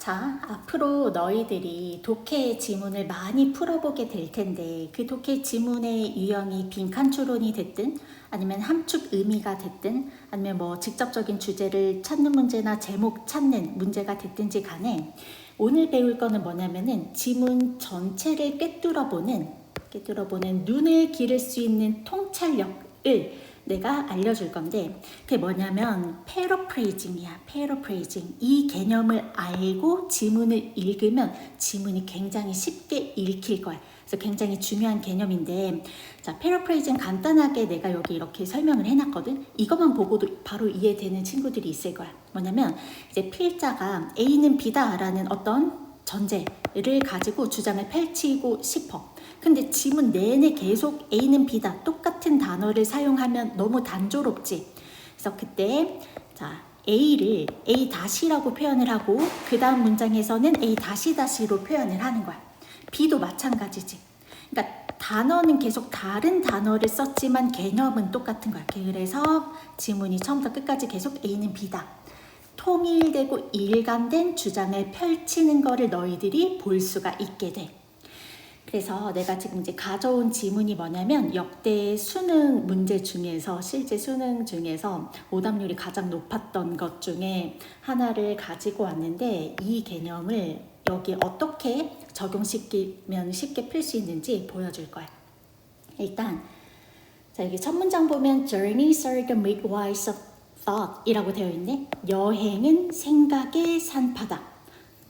자, 앞으로 너희들이 독해 지문을 많이 풀어보게 될 텐데 그 독해 지문의 유형이 빈칸 추론이 됐든 아니면 함축 의미가 됐든 아니면 뭐 직접적인 주제를 찾는 문제나 제목 찾는 문제가 됐든지 간에 오늘 배울 거는 뭐냐면은 지문 전체를 꿰뚫어보는 눈을 기를 수 있는 통찰력을 내가 알려줄 건데 그게 뭐냐면 패러프레이징이야. 패러프레이징. 이 개념을 알고 지문을 읽으면 지문이 굉장히 쉽게 읽힐 거야. 그래서 굉장히 중요한 개념인데 자, 패러프레이징 간단하게 내가 여기 이렇게 설명을 해놨거든. 이것만 보고도 바로 이해되는 친구들이 있을 거야. 뭐냐면 이제 필자가 A는 B다 라는 어떤 전제를 가지고 주장을 펼치고 싶어. 근데 지문 내내 계속 A는 B다 똑같은 단어를 사용하면 너무 단조롭지. 그래서 그때 자 A를 A-라고 표현을 하고 그 다음 문장에서는 A-로 표현을 하는 거야. B도 마찬가지지. 그러니까 단어는 계속 다른 단어를 썼지만 개념은 똑같은 거야. 그래서 지문이 처음부터 끝까지 계속 A는 B다. 통일되고 일관된 주장을 펼치는 거를 너희들이 볼 수가 있게 돼. 그래서 내가 지금 이제 가져온 지문이 뭐냐면 역대 수능 문제 중에서 실제 수능 중에서 오답률이 가장 높았던 것 중에 하나를 가지고 왔는데 이 개념을 여기 어떻게 적용시키면 쉽게 풀 수 있는지 보여줄 거야. 일단 자 여기 첫 문장 보면 Journeys are the midwives of thought 이라고 되어 있네. 여행은 생각의 산파다.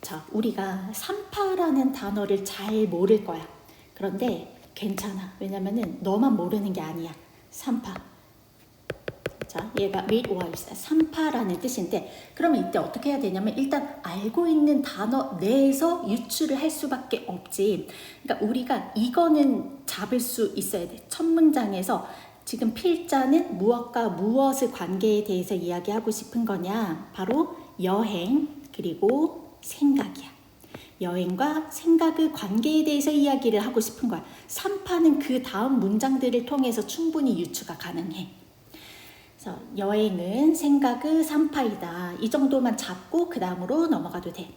자, 우리가 산파라는 단어를 잘 모를 거야. 그런데 괜찮아. 왜냐면은 너만 모르는 게 아니야. 산파. 자, 얘가 midwives, 산파라는 뜻인데 그러면 이때 어떻게 해야 되냐면 일단 알고 있는 단어 내에서 유추를 할 수밖에 없지. 그러니까 우리가 이거는 잡을 수 있어야 돼. 첫 문장에서 지금 필자는 무엇과 무엇의 관계에 대해서 이야기하고 싶은 거냐. 바로 여행 그리고 생각이야. 여행과 생각의 관계에 대해서 이야기를 하고 싶은 거야. 산파는 그 다음 문장들을 통해서 충분히 유추가 가능해. 그래서 여행은 생각의 산파이다. 이 정도만 잡고 그 다음으로 넘어가도 돼.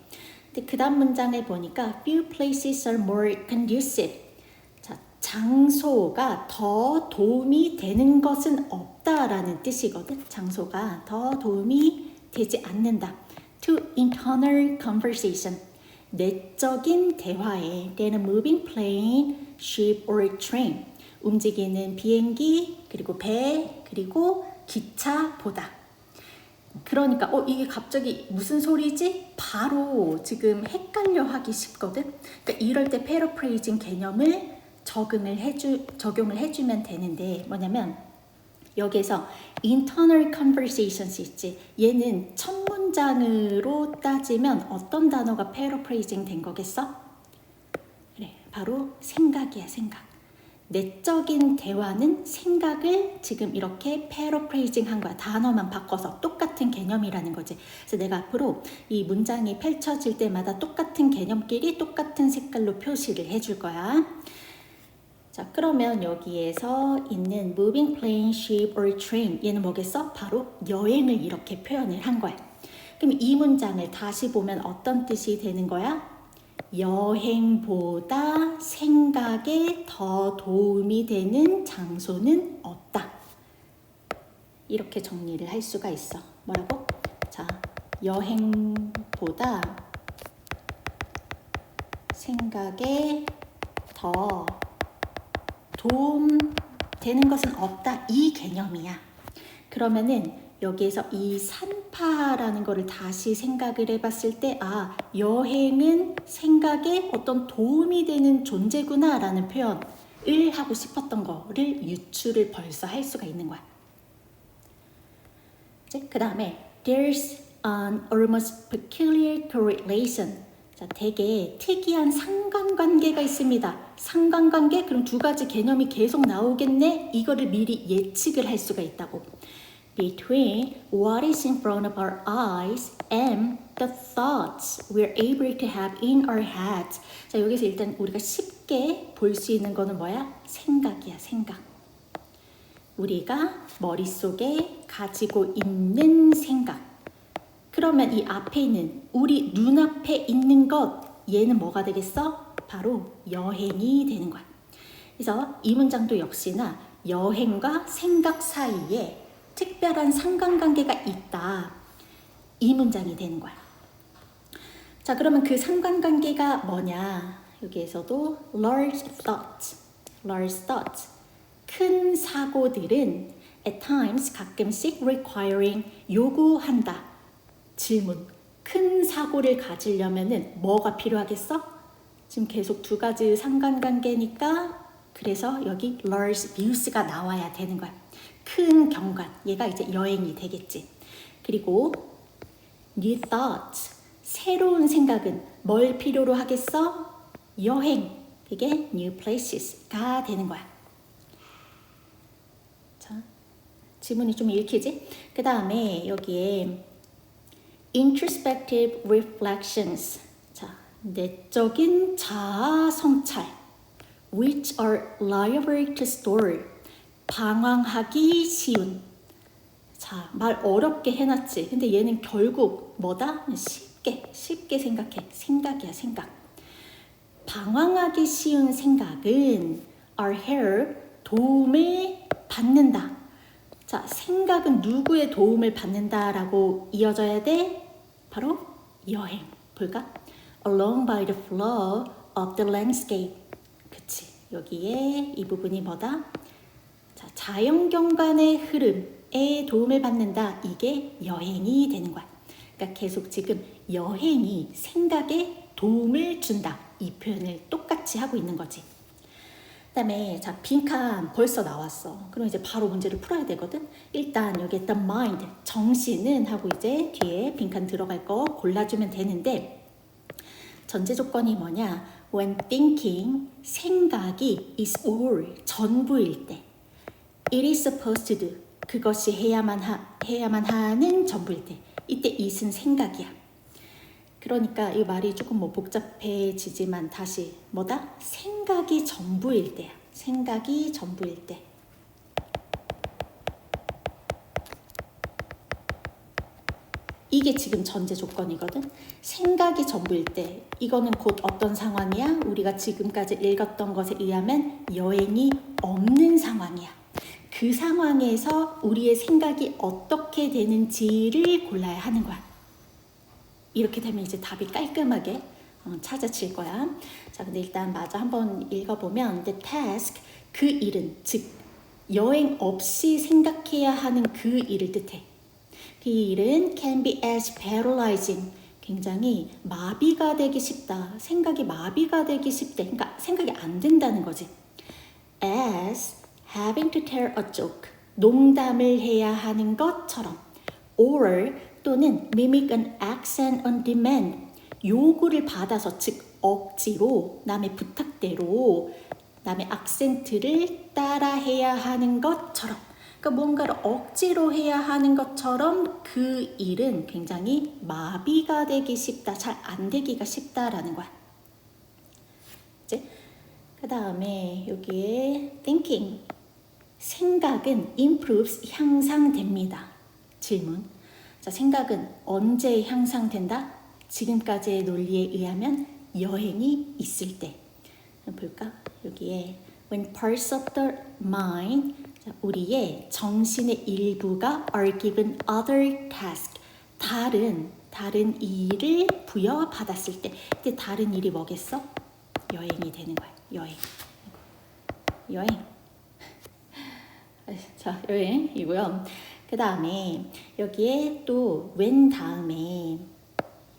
근데 그 다음 문장을 보니까 few places are more conducive. 자, 장소가 더 도움이 되는 것은 없다라는 뜻이거든. 장소가 더 도움이 되지 않는다. To internal conversation, 내적인 대화에 than a moving plane, ship or train, 움직이는 비행기, 그리고 배, 그리고 기차보다. 그러니까 이게 갑자기 무슨 소리지? 바로 지금 헷갈려 하기 쉽거든. 그러니까 이럴 때 패러프레이징 개념을 적용을 해주면 되는데 뭐냐면 여기에서 internal conversations 있지. 얘는 첫 문장으로 따지면 어떤 단어가 패러프레이징 된 거겠어? 그래, 바로 생각이야, 생각. 내적인 대화는 생각을 지금 이렇게 패러프레이징 한 거야. 단어만 바꿔서 똑같은 개념이라는 거지. 그래서 내가 앞으로 이 문장이 펼쳐질 때마다 똑같은 개념끼리 똑같은 색깔로 표시를 해줄 거야. 자, 그러면 여기에서 있는 moving plane, ship or train 얘는 뭐겠어? 바로 여행을 이렇게 표현을 한 거야. 그럼 이 문장을 다시 보면 어떤 뜻이 되는 거야? 여행보다 생각에 더 도움이 되는 장소는 없다. 이렇게 정리를 할 수가 있어. 뭐라고? 자, 여행보다 생각에 더 도움 되는 것은 없다. 이 개념이야. 그러면은 여기에서 이 산파라는 거를 다시 생각을 해봤을 때 여행은 생각에 어떤 도움이 되는 존재구나 라는 표현을 하고 싶었던 거를 유추를 벌써 할 수가 있는 거야. 그 다음에 There's an almost peculiar correlation. 자, 되게 특이한 상관관계가 있습니다. 상관관계? 그럼 두 가지 개념이 계속 나오겠네? 이거를 미리 예측을 할 수가 있다고. Between what is in front of our eyes and the thoughts we're able to have in our heads. 자, 여기서 일단 우리가 쉽게 볼 수 있는 거는 뭐야? 생각이야, 생각. 우리가 머릿속에 가지고 있는 생각. 그러면 이 앞에 있는 우리 눈앞에 있는 것 얘는 뭐가 되겠어? 바로 여행이 되는 거야. 그래서 이 문장도 역시나 여행과 생각 사이에 특별한 상관관계가 있다. 이 문장이 되는 거야. 자, 그러면 그 상관관계가 뭐냐? 여기에서도 large thoughts. 큰 사고들은 at times 가끔씩 requiring 요구한다. 질문. 큰 사고를 가지려면은 뭐가 필요하겠어? 지금 계속 두 가지 상관관계니까 그래서 여기 large views가 나와야 되는 거야. 큰 경관. 얘가 이제 여행이 되겠지. 그리고 new thoughts. 새로운 생각은 뭘 필요로 하겠어? 여행. 그게 new places가 되는 거야. 자, 지문이 좀 읽히지? 그 다음에 여기에 introspective reflections. 자, 내적인 자아 성찰. which are liable to store. 방황하기 쉬운. 자, 말 어렵게 해놨지. 근데 얘는 결국 뭐다? 쉽게 생각해. 생각이야, 생각. 방황하기 쉬운 생각은 are help, 도움을 받는다. 자, 생각은 누구의 도움을 받는다라고 이어져야 돼? 바로 여행. 볼까? Along by the flow of the landscape. 그치. 여기에 이 부분이 뭐다? 자, 자연경관의 흐름에 도움을 받는다. 이게 여행이 되는 거야. 그러니까 계속 지금 여행이 생각에 도움을 준다. 이 표현을 똑같이 하고 있는 거지. 그 다음에 자, 빈칸 벌써 나왔어. 그럼 이제 바로 문제를 풀어야 되거든. 일단 여기 the mind, 정신은 하고 이제 뒤에 빈칸 들어갈 거 골라주면 되는데 전제 조건이 뭐냐? When thinking, 생각이 is all, 전부일 때 it is supposed to do, 그것이 해야만 하는 전부일 때 이때 it은 생각이야. 그러니까 이 말이 조금 뭐 복잡해지지만 다시 뭐다? 생각이 전부일 때야. 생각이 전부일 때. 이게 지금 전제 조건이거든. 생각이 전부일 때 이거는 곧 어떤 상황이야? 우리가 지금까지 읽었던 것에 의하면 여행이 없는 상황이야. 그 상황에서 우리의 생각이 어떻게 되는지를 골라야 하는 거야. 이렇게 되면 이제 답이 깔끔하게 찾아질 거야. 자, 근데 일단 마저 한번 읽어보면 the task, 그 일은, 즉 여행 없이 생각해야 하는 그 일을 뜻해. 그 일은 can be as paralyzing, 굉장히 마비가 되기 쉽다. 생각이 마비가 되기 쉽대. 그러니까 생각이 안 된다는 거지. as having to tell a joke, 농담을 해야 하는 것처럼. or 또는 mimic an accent on demand, 요구를 받아서 즉 억지로 남의 부탁대로 남의 악센트를 따라해야 하는 것처럼. 그러니까 뭔가를 억지로 해야 하는 것처럼 그 일은 굉장히 마비가 되기 쉽다, 잘 안 되기가 쉽다라는 거야. 이제 그 다음에 여기에 thinking, 생각은 improves, 향상됩니다. 질문. 자, 생각은 언제 향상된다? 지금까지의 논리에 의하면 여행이 있을 때. 볼까? 여기에 when parts of the mind, 자, 우리의 정신의 일부가 are given other task, 다른 일을 부여받았을 때. 근데 다른 일이 뭐겠어? 여행이 되는 거야. 여행. 자, 여행이고요. 그 다음에 여기에 또 when 다음에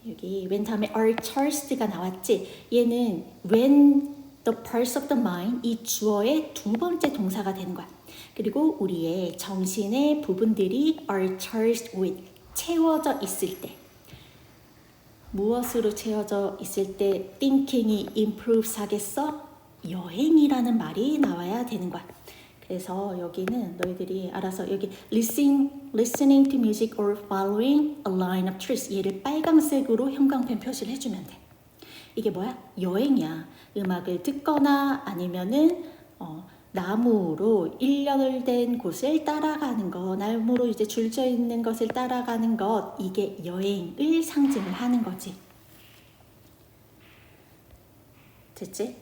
여기 when 다음에 are charged가 나왔지. 얘는 when the parts of the mind, 이 주어의 두 번째 동사가 되는 거야. 그리고 우리의 정신의 부분들이 are charged with, 채워져 있을 때. 무엇으로 채워져 있을 때 thinking이 improves 하겠어? 여행이라는 말이 나와야 되는 거야. 그래서 여기는 너희들이 알아서 여기 listening to music or following a line of truth, 얘를 빨강색으로 형광펜 표시를 해주면 돼. 이게 뭐야? 여행이야. 음악을 듣거나 아니면은 나무로 일렬된 곳을 따라가는 것, 나무로 이제 줄져 있는 것을 따라가는 것, 이게 여행을 상징을 하는 거지. 됐지?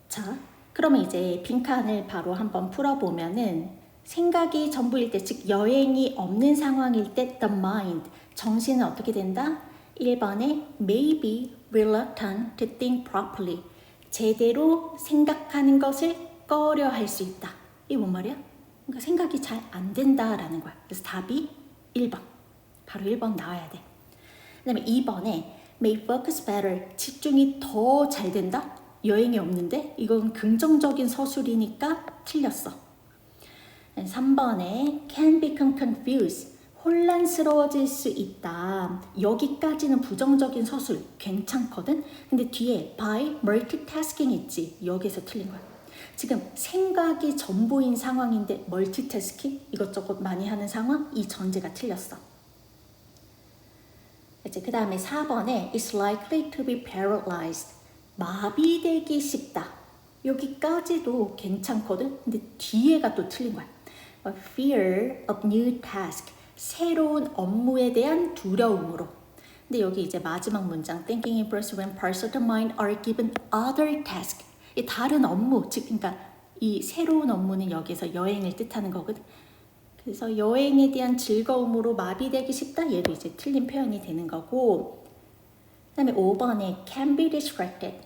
자, 그러면 이제 빈칸을 바로 한번 풀어보면은 생각이 전부일 때, 즉 여행이 없는 상황일 때 the mind, 정신은 어떻게 된다? 1번에 may be reluctant to think properly, 제대로 생각하는 것을 꺼려 할 수 있다. 이게 뭔 말이야? 그러니까 생각이 잘 안 된다라는 거야. 그래서 답이 1번. 바로 1번 나와야 돼. 그 다음에 2번에 may focus better, 집중이 더 잘 된다? 여행이 없는데? 이건 긍정적인 서술이니까 틀렸어. 3번에 can become confused, 혼란스러워질 수 있다. 여기까지는 부정적인 서술 괜찮거든? 근데 뒤에 by multitasking 있지? 여기서 틀린 거야. 지금 생각이 전부인 상황인데 멀티태스킹? 이것저것 많이 하는 상황? 이 전제가 틀렸어. 이제 그 다음에 4번에 is likely to be paralyzed, 마비되기 쉽다. 여기까지도 괜찮거든? 근데 뒤에가 또 틀린 거야. fear of new task, 새로운 업무에 대한 두려움으로. 근데 여기 이제 마지막 문장 thinking improves when parts of the mind are given other task, 이 다른 업무, 즉 그러니까 이 새로운 업무는 여기서 여행을 뜻하는 거거든. 그래서 여행에 대한 즐거움으로 마비되기 쉽다, 얘도 이제 틀린 표현이 되는 거고. 그 다음에 5번에 can be distracted,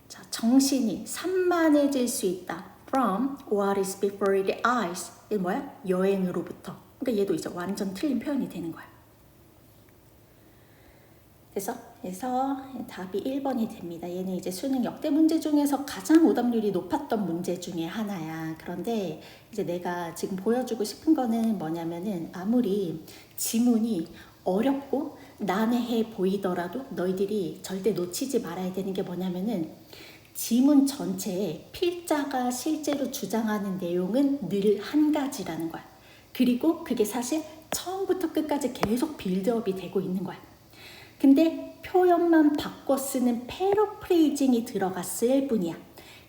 자, 정신이 산만해질 수 있다 from what is before the eyes, 이게 뭐야? 여행으로부터. 그러니까 얘도 이제 완전 틀린 표현이 되는 거야. 그래서 답이 1번이 됩니다. 얘는 이제 수능 역대 문제 중에서 가장 오답률이 높았던 문제 중에 하나야. 그런데 이제 내가 지금 보여주고 싶은 거는 뭐냐면은 아무리 지문이 어렵고 난해해 보이더라도 너희들이 절대 놓치지 말아야 되는 게 뭐냐면은 지문 전체에 필자가 실제로 주장하는 내용은 늘 한 가지라는 거야. 그리고 그게 사실 처음부터 끝까지 계속 빌드업이 되고 있는 거야. 근데 표현만 바꿔 쓰는 패러프레이징이 들어갔을 뿐이야.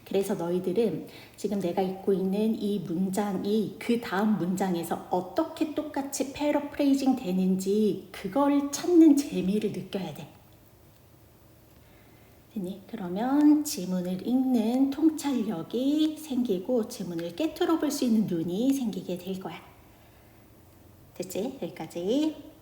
그래서 너희들은 지금 내가 읽고 있는 이 문장이 그 다음 문장에서 어떻게 똑같이 패러프레이징 되는지 그걸 찾는 재미를 느껴야 돼. 그러면 지문을 읽는 통찰력이 생기고 지문을 깨트려 볼 수 있는 눈이 생기게 될 거야. 됐지? 여기까지.